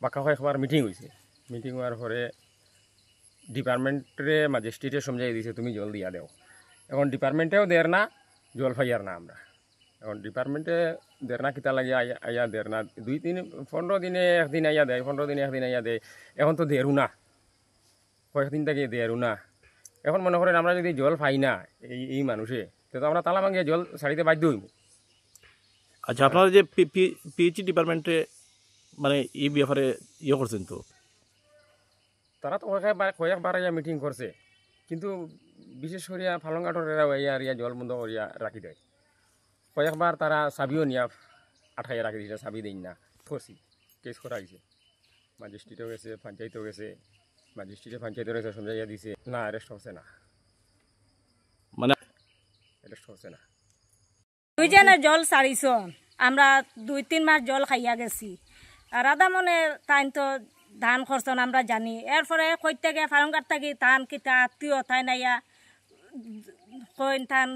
বাঁকা কয়েকবার মিটিং হয়েছে। মিটিং হওয়ার পরে ডিপার্টমেন্টে ম্যাজিস্ট্রেটে সমঝাই দিয়েছে তুমি জল দিয়া দেও। এখন ডিপার্টমেন্টেও দের না, জল পাইয়ার না আমরা। এখন ডিপার্টমেন্টে দের না কিতা লাগে আইয়া দের না, 2-15 দিনে একদিন আইয়া দেয়, 15 দিনে একদিন আইয়া দেয়। এখন তো দেরু না, কয়েকদিন থেকে দেরু না। এখন মনে করেন আমরা যদি জল পাই না এই মানুষে, তো আমরা তালা ভাঙিয়ে জল ছাড়িতে বাধ্য হইব। আচ্ছা, আপনারা যে পিএইচই ডিপার্টমেন্টে মানে এই ব্যাপারে করছেন, তো তারা তো কয়েকবার ইয়া মিটিং করছে, কিন্তু বিশেষ করিয়া ফালংঘাটর এরা ইয়া জল বন্ধ করিয়া রাখি দেয়। কয়েকবার তারা চাবিও নিয়া আটকাইয়া রাখি দিছে, চাবি দেন না। করছি, কেস করা হয়েছে, ম্যাজিস্ট্রেটও গেছে, পঞ্চায়েতও গেছে। ম্যাজিস্ট্রেটে পঞ্চায়েতের কাছে সমঝাইয়া দিছে, না অ্যারেস্ট হচ্ছে না, মানে অ্যারেস্ট হচ্ছে না। তুই যেন জল ছাড়িছ, আমরা 2-3 মাস জল খাইয়া গেছি। রাধা মনে তাই তো ধান খরচন আমরা জানি। এরপরে কই থেকে ফারঙ্গার থাকি ধান কিতা আত্মীয় তাই নাইয়া কইন তান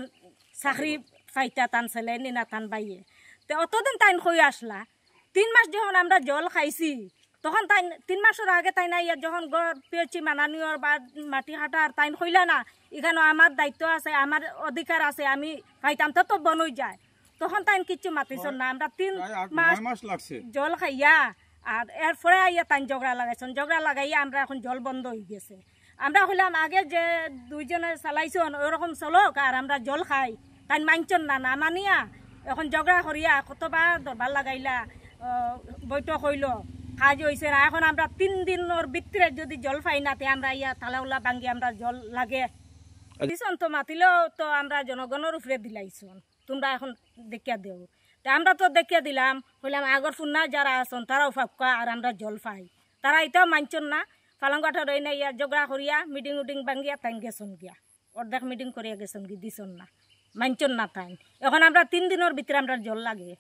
চাকরি ফাইতা তান ছেলে নিনা তান বাইয়ে। তো অতদিন তাইন কই আসলা। 3 মাস যখন আমরা জল খাইছি, তখন তাই 3 মাসের আগে তাই নাইয়া যখন গড় পেয়েছি মানানিয়র বা মাটি হাঁটার তাইন কইলা না এখানে আমার দায়িত্ব আছে, আমার অধিকার আছে, আমি ফাইতাম তো বনই যায়। তখন তাইন কিচ্ছু মাতিছ না। আমরা 3 মাস লাগছে জল খাইয়া, আর এরপরে আইয়া তাইন ঝগড়া লাগাইছেন। ঝগড়া লাগাইয়া আমরা এখন জল বন্ধ হয়ে গেছে। আমরা হইলাম আগে যে 2 জনে চালাইছেন ওইরকম চলক, আর আমরা জল খাই। তাই মানছেন না, না মানিয়া এখন ঝগড়া করিয়া কতবার দরবার লাগাইলা, বৈঠক হইল, কাজ হয়েছে না। এখন আমরা 3 দিনের ভিতরে যদি জল পাই না, আমরা ইয়া তালাউলা ভাঙ্গি আমরা জল লাগে দিছন। তো মাতিলেও তো আমরা জনগণের উপরে দিলাইছন, তোমরা এখন দেখিয়া দেও। আমরা তো দেখিয়া দিলাম, হইলাম আগর ফুন্না যারা আছেন তারাও ফাঁকা, আর আমরা জল পাই। তারা এটাও মানছেন না। ফালাঙ্গাটা রই না, ইয়া ঝগড়া করিয়া মিটিং উটিং ভাঙ্গিয়া তাই গেছন গিয়া, অর্ধেক মিটিং করিয়া গেছন গিয়ে দিছন না, মানছেন না তাই। এখন আমরা 3 দিনের ভিতরে আমরা জল লাগে,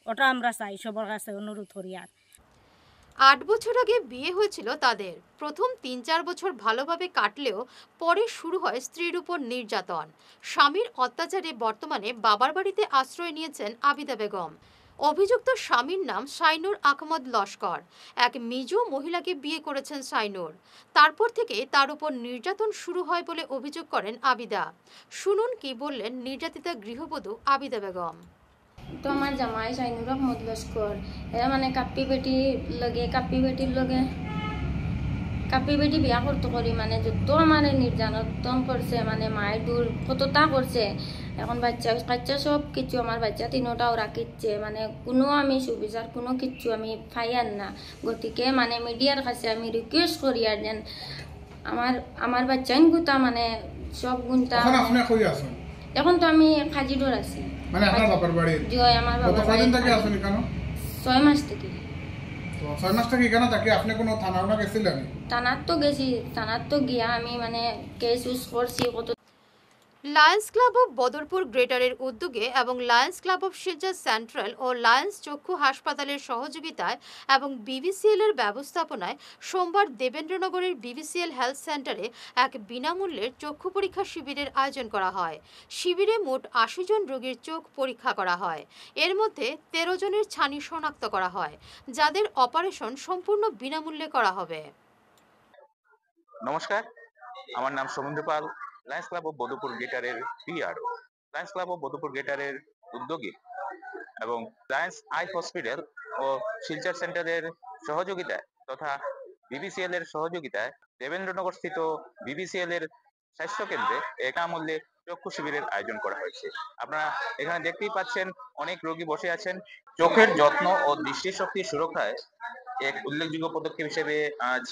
ওটা আমরা চাই সবার কাছে অনুরোধ করি। আর 8 বছর আগে বিয়ে হয়েছিল তাদের। প্রথম 3-4 বছর ভালোভাবে কাটলেও পরে শুরু হয় স্ত্রীর উপর নির্যাতন। স্বামীর অত্যাচারে বর্তমানে বাবার বাড়িতে আশ্রয় নিয়েছেন আবিদা বেগম। অভিযুক্ত স্বামীর নাম সাইনুর আহমদ লস্কর। এক মিজু মহিলাকে বিয়ে করেছেন সাইনুর। তারপর থেকে তার উপর নির্যাতন শুরু হয় বলে অভিযোগ করেন আবিদা। শুনুন কি বললেন নির্যাতিতা গৃহবধূ আবিদা বেগম। তো আমার জামাই সাইনুর আহমদ লস্কর এরা মানে কাপ্পি বেটির লগে কাপ্পি বেটি বিয়া করতে করি, মানে যত আমার নির্যাতন করছে, মানে মায়ের দূর কতটা করছে। এখন বাচ্চা সব কিছু আমার বাচ্চা 3টাও রাখিচ্ছে, মানে কোনো আমি সুবিচার কোনো কিছু আমি পাইয়ার না। গতিকে মানে মিডিয়ার কাছে আমি রিকোয়েস্ট করি আর যেন আমার বাচ্চাইন গুতা মানে সব গুণটা। এখন তো আমি খাজিডোর আছি, মানে আপনার বাবার বাড়ি। জয় আমার বাবার বাড়ি। কতদিন থেকে আসেন কেন? 6 মাস থেকে। তো 6 মাস থেকে কেন তাকে আপনি কোনো থানা গেছিলেন? থানাত তো গেছি, থানাত তো গিয়া আমি মানে কেস ইউজ করছি। কত লায়ন্স ক্লাব অফ বদরপুর গ্রেটারের উদ্যোগে এবং lions club of Silchar central ও লায়ন্স চক্ষু হাসপাতালের সহযোগিতায় এবং বিবিসিএল এর ব্যবস্থাপনায় সোমবার দেবেন্দ্রনগরের বিবিসিএল হেলথ সেন্টারে এক বিনামূল্যের চক্ষু পরীক্ষা শিবিরের আয়োজন করা হয়। শিবিরে মোট 80 জন রোগীর চোখ পরীক্ষা করা হয়। এর মধ্যে 13 জনের ছানি শনাক্ত করা হয়, যাদের অপারেশন সম্পূর্ণ বিনামূল্যে করা হবে। নমস্কার, আমার নাম Samudra Pal, Lions club of Badarpur গ্রেটারের PRO. Lions club of Badarpur গ্রেটারের উদ্যোগে এবং লায়ন্স আই হসপিটাল ও শিলচর সেন্টারের সহযোগিতায় তথা বিবিসিএল এর সহযোগিতায় দেবেন্দ্রনগর স্থিত বিবিসিএল এর স্বাস্থ্য কেন্দ্রে বিনামূল্যে চক্ষু শিবিরের আয়োজন করা হয়েছে। আপনারা এখানে দেখতেই পাচ্ছেন অনেক রোগী বসে আছেন। চোখের যত্ন ও দৃষ্টিশক্তি সুরক্ষায় এক উল্লেখযোগ্য পদক্ষেপ হিসেবে আজ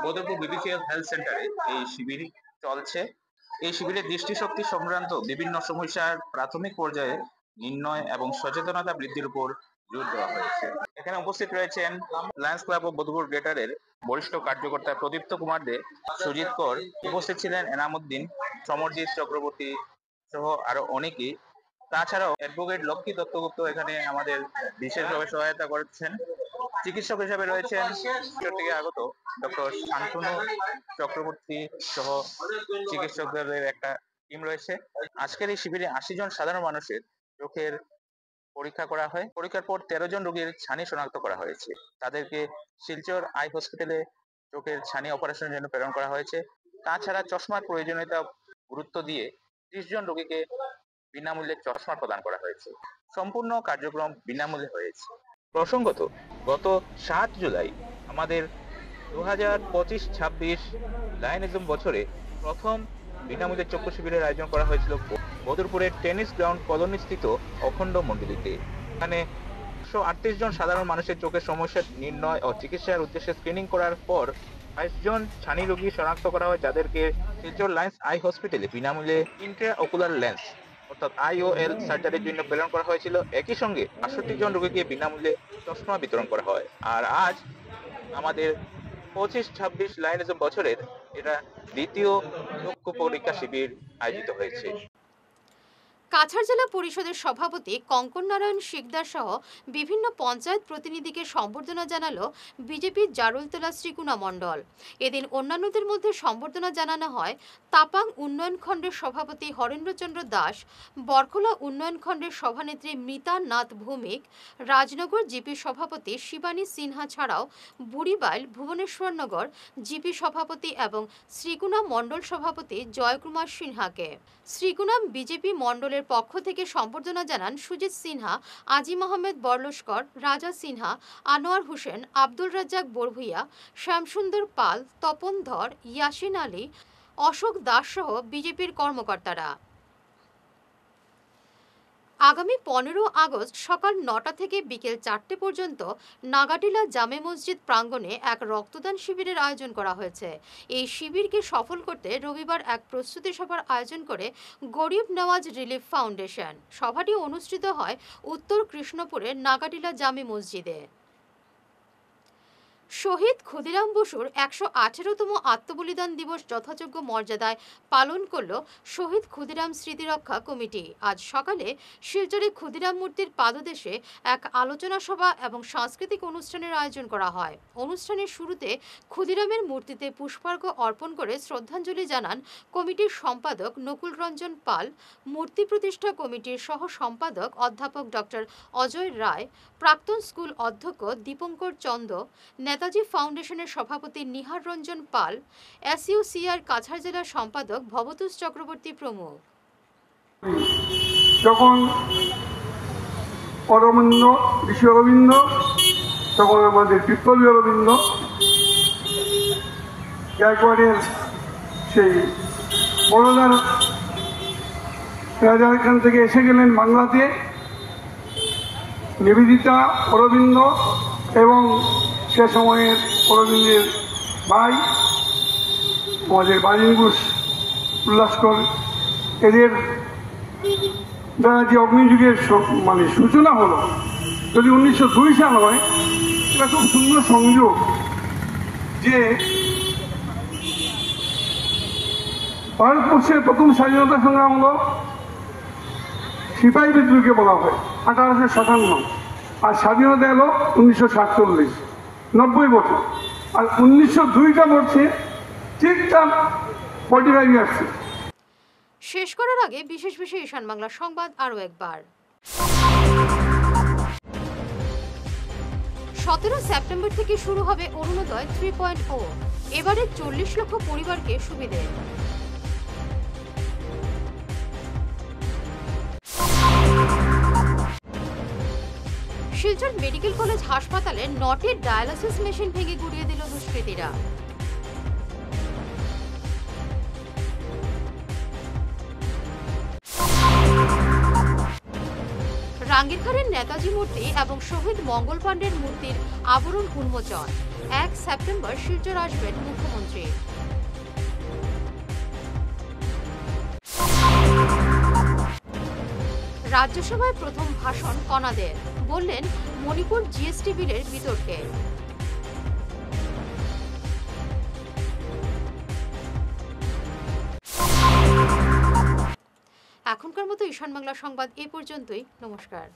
বদরপুর বিবিসিএল হেলথ সেন্টারে এই শিবির চলছে। এই শিবিরে দৃষ্টিশক্তি সংক্রান্ত বিভিন্ন সমস্যার প্রাথমিক পর্যায়ে নির্ণয় এবং সচেতনতা বৃদ্ধির উপর জোর দেওয়া হয়েছে। এখানে উপস্থিত রয়েছেন লায়ন্স ক্লাব অব বধুপুর গ্রেটারের বরিষ্ঠ কার্যকর্তা প্রদীপ্ত কুমার দে, সুজিত কর, উপস্থিত ছিলেন এনামুদ্দিন, সমরজিৎ চক্রবর্তী সহ আরো অনেকেই। তাছাড়াও অ্যাডভোকেট লক্ষ্মী দত্তগুপ্ত এখানে আমাদের বিশেষভাবে সহায়তা করছেন। চিকিৎসক হিসেবে রয়েছেন থেকে আগত ডক্টর শান্তনু চক্রবর্তী সহ চিকিৎসকদের একটা টিম রয়েছে। আজকের এই শিবিরে 80 জন সাধারণ মানুষের চোখের পরীক্ষা করা হয়। পরীক্ষার পর 13 জন রোগীর ছানি শনাক্ত করা হয়েছে। তাদেরকে শিলচর আই হসপিটালে চোখের ছানি অপারেশনের জন্য প্রেরণ করা হয়েছে। তাছাড়া চশমার প্রয়োজনীয়তা গুরুত্ব দিয়ে 30 জন রোগীকে বিনামূল্যে চশমা প্রদান করা হয়েছে। সম্পূর্ণ কার্যক্রম বিনামূল্যে হয়েছে। প্রসঙ্গত, গত 7 জুলাই আমাদের 2025-26 লায়নিজম বছরে প্রথম বিনামূল্যে চক্ষু শিবিরের আয়োজন করা হয়েছিল বদরপুরের টেনিস গ্রাউন্ড কলোনিস্থিত অখণ্ড মন্ডলীতে। এখানে 138 জন সাধারণ মানুষের চোখের সমস্যা নির্ণয় ও চিকিৎসার উদ্দেশ্যে স্ক্রিনিং করার পর 22 জন ছানি রোগী শনাক্ত করা হয়, যাদেরকে শিলচর লায়ন্স আই হসপিটালে বিনামূল্যে ইন্ট্রাঅকুলার লেন্স অর্থাৎ IOL সার্জারির জন্য প্রেরণ করা হয়েছিল। একই সঙ্গে 68 জন রোগীকে বিনামূল্যে চশমা বিতরণ করা হয়। আর আজ আমাদের 25-26 লায়নিজম বছরের এটা দ্বিতীয় চক্ষু পরীক্ষা শিবির আয়োজিত হয়েছে। কাছাড় জেলা পরিষদের সভাপতি কঙ্কন নারায়ণ শিকদার সহ বিভিন্ন পঞ্চায়েত প্রতিনিধিকে সম্বর্ধনা জানালো বিজেপির জারুলতলা শ্রীকুনা মণ্ডল। এদিন অন্যান্যদের মধ্যে সম্বর্ধনা জানানো হয় তাপাং উন্নয়ন খণ্ডের সভাপতি হরেন্দ্রচন্দ্র দাস, বরখলা উন্নয়ন খণ্ডের সভানেত্রী মৃতা নাথ ভৌমিক, রাজনগর জিপি সভাপতি শিবানী সিনহা ছাড়াও বুড়িবাইল ভুবনেশ্বরনগর জিপি সভাপতি এবং শ্রীকুনা মণ্ডল সভাপতি জয়কুমার সিনহাকে। শ্রীকুনা বিজেপি মণ্ডলের পক্ষ থেকে সম্বর্ধনা জানান সুজিত সিনহা, আজিম আহমেদ বরলস্কর, রাজা সিনহা, আনোয়ার হোসেন, আব্দুল রাজ্জাক বরভুইয়া, শ্যামসুন্দর পাল, তপন ধর, ইয়াসিন আলী, অশোক দাস সহ বিজেপির কর্মকর্তারা। আগামী 15 আগস্ট সকাল 9টা থেকে বিকেল 4টে পর্যন্ত নাগাটিলা জামে মসজিদ প্রাঙ্গণে এক রক্তদান শিবিরের আয়োজন করা হয়েছে। এই শিবিরকে সফল করতে রবিবার এক প্রস্তুতি সভার আয়োজন করে গরিব নওয়াজ রিলিফ ফাউন্ডেশন। সভাটি অনুষ্ঠিত হয় উত্তর কৃষ্ণপুরের নাগাটিলা জামে মসজিদে। শহীদ ক্ষুদিরাম বসুর 118তম আত্মবলিদান দিবস যথাযোগ্য মর্যাদায় পালন করল শহীদ ক্ষুদিরাম স্মৃতিরক্ষা কমিটি। আজ সকালে শিলচরে ক্ষুদিরাম মূর্তির পাদদেশে এক আলোচনা সভা এবং সাংস্কৃতিক অনুষ্ঠানের আয়োজন করা হয়। অনুষ্ঠানের শুরুতে ক্ষুদিরামের মূর্তিতে পুষ্পার্ঘ অর্পণ করে শ্রদ্ধাঞ্জলি জানান কমিটির সম্পাদক নকুল রঞ্জন পাল, মূর্তি প্রতিষ্ঠা কমিটির সহ সম্পাদক অধ্যাপক ডক্টর অজয় রায়, প্রাক্তন স্কুল অধ্যক্ষ দীপঙ্কর চন্দ, নেতাজি ফাউন্ডেশনের সভাপতি নিহার রঞ্জন পাল, SUCR কাছাড় জেলার সম্পাদক ভবতোষ চক্রবর্তী প্রমুখ। যখন অরবিন্দ, ঋষি অরবিন্দ, তখন আমাদের বিপ্লবী অরবিন্দ গায়কোয়াড়ের সেই বড়দার রাজা এখান থেকে এসে গেলেন বাংলাতে। নিবেদিতা অরবিন্দ এবং সে সময়ের অরবিন্দের ভাই আমাদের বাজিন ঘোষ, উল্লাসকর, এদের দ্বারা যে অগ্নিযুগের মানে সূচনা হলো, যদি 1902 সাল হয়, এটা খুব সুন্দর সংযোগ যে ভারতবর্ষের প্রথম স্বাধীনতা সংগ্রাম হলো সিপাহী বিদ্রোহকে বলা হয় 1857, আর স্বাধীনতা এলো 1947, 90 বছর। আর 1902টা বলছে ঠিক তার 45 আসছে। শেষ করার আগে বিশেষ ঈশান বাংলা সংবাদ আরও একবার। 17 সেপ্টেম্বর থেকে শুরু হবে অরুণোদয় 3.0। এবারে 40 লক্ষ পরিবারকে সুবিধে। শিলচর মেডিকেল কলেজ হাসপাতালে 9টি ডায়ালিসিস মেশিন ভেঙে গুড়িয়ে দিল দুষ্কৃতীরা। রাঙ্গিরখাড়ের নেতাজি মূর্তি এবং শহীদ মঙ্গল পাণ্ডের মূর্তির আবরণ উন্মোচন। 1 সেপ্টেম্বর শিলচর আসবেন মুখ্যমন্ত্রী। রাজ্যসভায় প্রথম ভাষণ কণাদের, বললেন মণিপুর জিএসটি বিলের বিতর্কে। এখনকার মতো ঈশান বাংলা সংবাদ এ পর্যন্তই। নমস্কার।